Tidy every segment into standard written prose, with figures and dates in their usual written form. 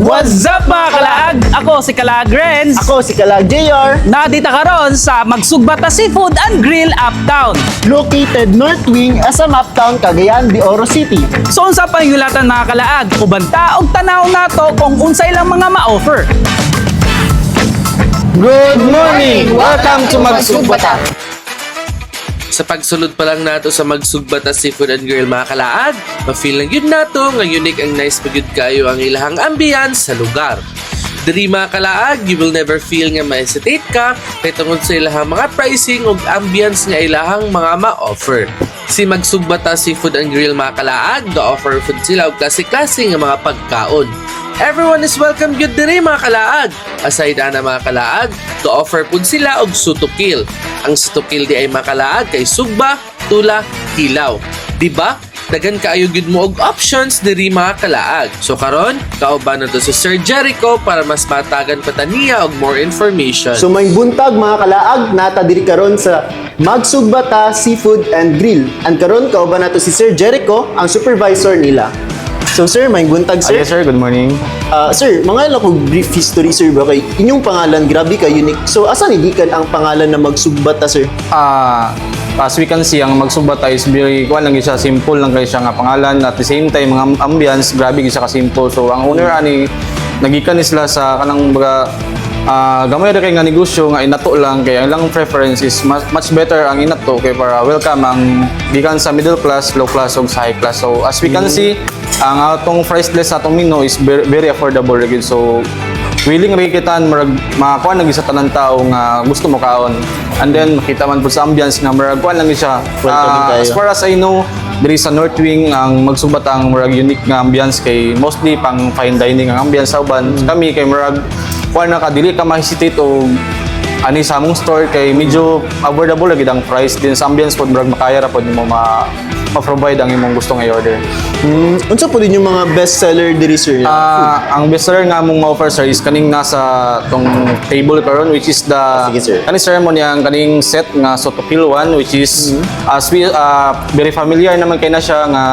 What's up mga kalaag? Ako si Kalaag Renz. Ako si Kalaag JR, Nadita karon sa Magsugbata Seafood and Grill Uptown. located North Wing, SM Uptown, Cagayan de Oro City. So unsa pa yung hulatan mga kalaag? Ubanta og tanaw nato kung unsay lang mga ma-offer. Good morning! Welcome to Magsugbata. Sa pagsulod pa lang nato sa Magsugbata Seafood and Grill mga kalaag, ma-feel lang yun nato nga unique ang nice pagyud kayo ang ilahang ambience sa lugar. Diri mga kalaag, you will never feel nga ma-hesitate ka kay tungod sa ilahang mga pricing ug ambience nga ilahang mga ma-offer. Si Magsugbata Seafood and Grill mga kalaag, ga-offer food sila og klase-klase nga mga pagkaon. Everyone is welcome gyud diri mga kalaag. Aside ana mga kalaag, ga-offer pud sila og sutukil. Ang sutukil di ay mga kalaag kay sugba, tula, hilaw. Diba? Dagan kaayo gyud mo og options diri mga kalaag. So karon, kauban na to si Sir Jericho para mas matagan pa ta niya og more information. So may buntag mga kalaag, nata diri karon sa Magsugbata Seafood and Grill. And karon kauban nato si Sir Jericho, ang supervisor nila. So sir, may buntag sir. Yes sir, good morning. Sir, mga ilang kong brief history sir ba kay inyong pangalan grabe ka unique. So asa nigikan ang pangalan na Magsugbata sir? As we can see, ang Magsugbata is very, kuwan lang siya, simple lang kayo siya nga pangalan. At the same time, mga ambience, grabe siya ka-simple. So, ang owner ani, nagikan ni sila sa kanang baga, gamay na kayo nga negosyo nga inato lang kaya ang lang preference is much better ang inato kay para welcome ang gikan sa middle class, low class ug sa high class. So as we can see, ang atong price list sa atong menu is very affordable again. So willing rin kita makakuha lagi sa tanang tao nga gusto mo kaon. And then makita man po sa ambience nga marakuha lang siya. As far as I know, diri sa North Wing ang Magsugbata ang murag unique nga ambience kay mostly pang fine dining ang ambience sa uban. Kami kay murag kuha na ka dili ka ma-hesitate o ani sa among store kay medyo affordable lagi ang price din sa ambience pod murag makaya ra pod nimo ma-provide ang imong gusto nga i-order. Unsa po din yung mga best seller diri sir? Ang best seller nga among ma-offer sir is kaning nasa tong table karon which is the sige, sir. kaning ceremony ang kaning set nga Sotokil 1 which is as we very familiar naman kay na siya nga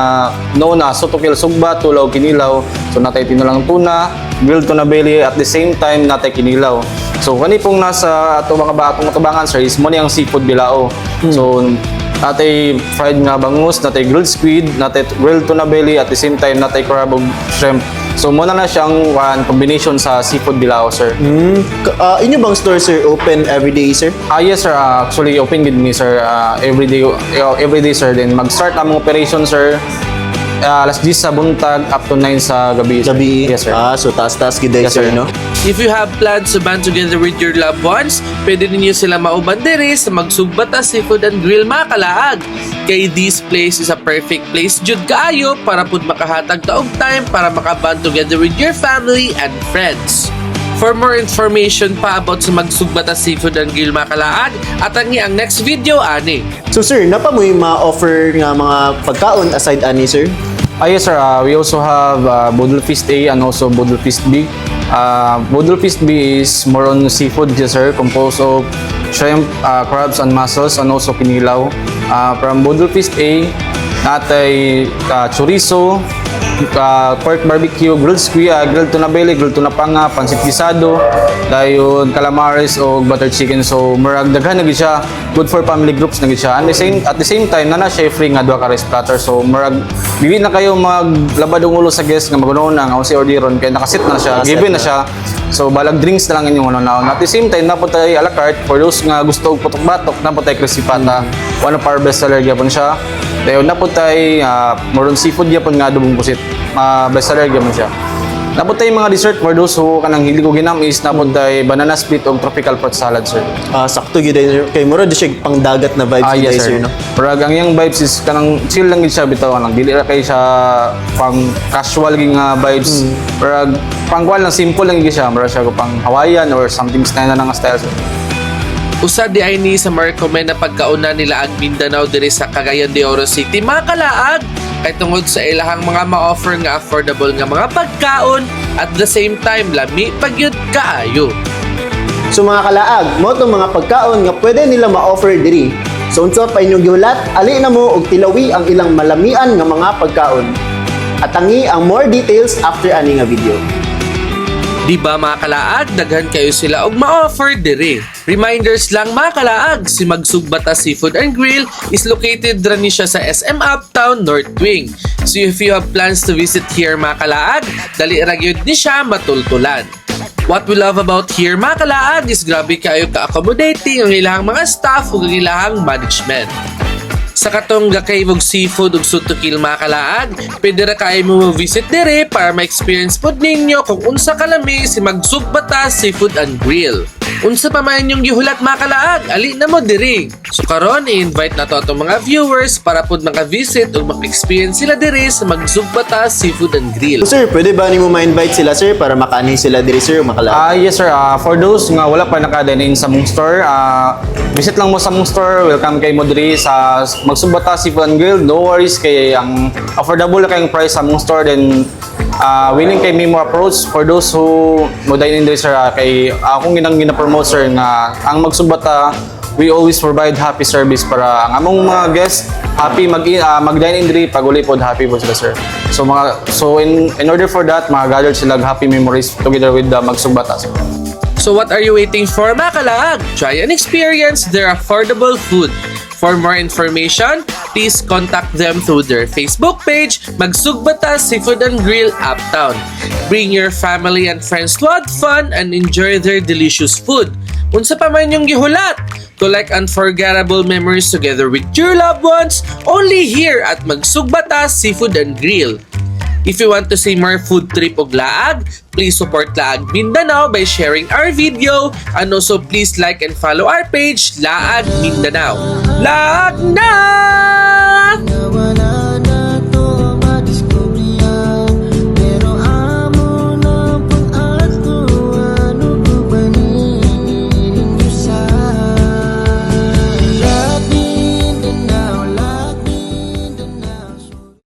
known na Sotokil sugba, tulaw, kinilaw. So natay tinulang tuna, grilled tuna belly at the same time natay kinilaw. So kani pong nasa ato mga batong matabangan sir is mo ni ang seafood bilao. So natay fried nga bangus, natay grilled squid, natay grilled tuna belly at the same time natay crab ug shrimp. So muna na siyang combination sa seafood bilao sir. Inyo bang store sir open every day sir? Yes sir, actually open with me sir every day sir. Then mag-start ang operation sir alas 10 sa buntag up to 9 sa gabi. Gabi? Yes sir. So taas-taas gid Yes, sir, sir. no? If you have plans to band together with your loved ones, pwede ninyo sila mauban diri sa Magsugbata Seafood and Grill mga kalaag. Kay this place is a perfect place jud kaayo para pud makahatag ta og time para makaband together with your family and friends. For more information pa about sa Magsugbata Seafood and Grill mga kalaag, atangi ang next video ani. So sir, napa mo yung ma-offer nga mga pagkaon aside ani sir? Yes sir, we also have Bodol Feast A and also Bodol Feast B. Bodol Feast B is more on seafood, yes sir, composed of shrimp, crabs and mussels and also kinilaw. From Bodol Feast A, natay chorizo, pork barbecue, grilled squid, grilled tuna belly, grilled tuna panga, pansit gisado, dayon calamares o butter chicken. So murag daghan na gid siya, good for family groups na gid siya. And at the same time na siya free nga duha ka rice platter. So murag dili na kayo maglabad ang ulo sa guest nga magunaon na nga si orderon kay nakasit na siya, given na siya. So balag drinks na lang inyong naon. At the same time napod tay a la carte for those nga gusto og putok-batok, napod tay crispy pata. One of our best seller gyapon siya. Dayon napod tay moron seafood gyapon nga adobong pusit. Best seller gyapon siya. Tapos tayo mga dessert for those who kanang hilig og ginam is napod tayo banana split o tropical fruit salad, sir. Sakto gyud sir. Kay mura di siya pangdagat na vibes Yes, sir, sir. no. Pero ang yung vibes is kanang chill lang gid siya bitaw kanang dili ra kay siya pang casual ging vibes. Pero pang kuan lang simple lang gid siya, mura siya ko pang Hawaiian or something style na nga style, sir. Usa di ay ni sa ma-recommend na pagkauna nila ang Mindanao diri sa Cagayan de Oro City, mga kalaag, kay tungod sa ilahang mga ma-offer nga affordable nga mga pagkaon at the same time lami pagyud kaayo. So mga kalaag, mo tong mga pagkaon nga pwede nila ma-offer diri. So unsa pa inyong gihulat, ali na mo og tilawi ang ilang malamian nga mga pagkaon. At tangi ang more details after ani nga video. Di ba mga kalaag, daghan kayo sila og ma-offer diri. Reminders lang mga kalaag, si Magsugbata Seafood and Grill is located rani siya sa SM Uptown North Wing. So if you have plans to visit here mga kalaag, dali ra gyud ni siya matultulan. What we love about here mga kalaag is grabe kayo ka-accommodating ang ilang mga staff ug ang ilang management. Sa katong gakay og seafood ug sutukil mga kalaag, pwede ra kayo mo visit dire para ma-experience pod ninyo kung unsa kalami si Magsugbata Seafood and Grill. Unsa pa man yung gihulat mga kalaag, ali na mo diri. So karon i-invite na to atong mga viewers para pod maka-visit ug maka-experience sila diri sa Magsugbata Seafood and Grill. So, sir, pwede ba nimo ma-invite sila sir para makaani sila diri sir mga kalaag? Yes sir, for those nga wala pa naka-dine in sa mong store, visit lang mo sa mong store, welcome kay mo diri sa Magsugbata Seafood and Grill. No worries kay ang affordable kayong price sa mong store, then willing kay me mo approach for those who mo dine in diri sir, kay akong gina-promote sir nga ang Magsugbata, we always provide happy service para ang among mga guests happy mag-dine in diri pag uli pod happy po sila sir. So in order for that, mga-gather sila happy memories together with the Magsugbata sir. So what are you waiting for mga kalaag? Try and experience their affordable food. For more information, please contact them through their Facebook page, Magsugbata Seafood and Grill Uptown. Bring your family and friends to have fun and enjoy their delicious food. Unsa pa man yung gihulat? To like unforgettable memories together with your loved ones, only here at Magsugbata Seafood and Grill. If you want to see more food trip og laag, please support Laag Mindanao by sharing our video, and also please like and follow our page, Laag Mindanao. Laag na!